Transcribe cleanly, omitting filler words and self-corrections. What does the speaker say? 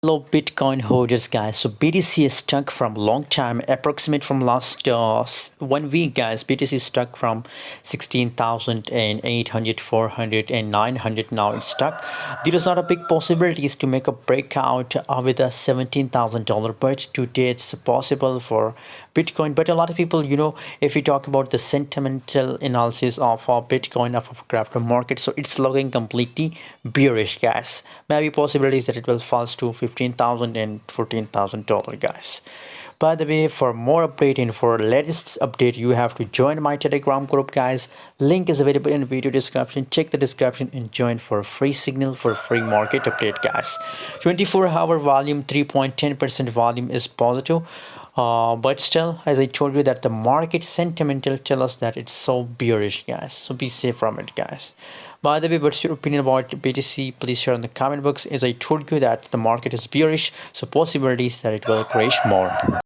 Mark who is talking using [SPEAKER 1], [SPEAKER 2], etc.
[SPEAKER 1] Hello Bitcoin holders guys, so BTC is stuck from long time, approximate from last 1 week guys. BTC is stuck from 16,800, 400 and 900. Now it's stuck. There is not a big possibilities to make a breakout with a $17,000, but today it's possible for Bitcoin. But a lot of people, if we talk about the sentimental analysis of Bitcoin, of crypto market, so it's looking completely bearish guys. Maybe possibilities that it will fall to 15,000 and $14,000 guys. By the way, for more update and for latest update, you have to join my Telegram group guys. Link is available in video description. Check the description and join for free signal for free market update guys. 24-hour volume, 3.10% volume is positive. But still, as I told you, that the market sentimental tell us that it's so bearish guys, so be safe from it guys. By the way, what's your opinion about BTC? Please share in the comment box. As I told you that the market is bearish, so possibilities that it will crash more.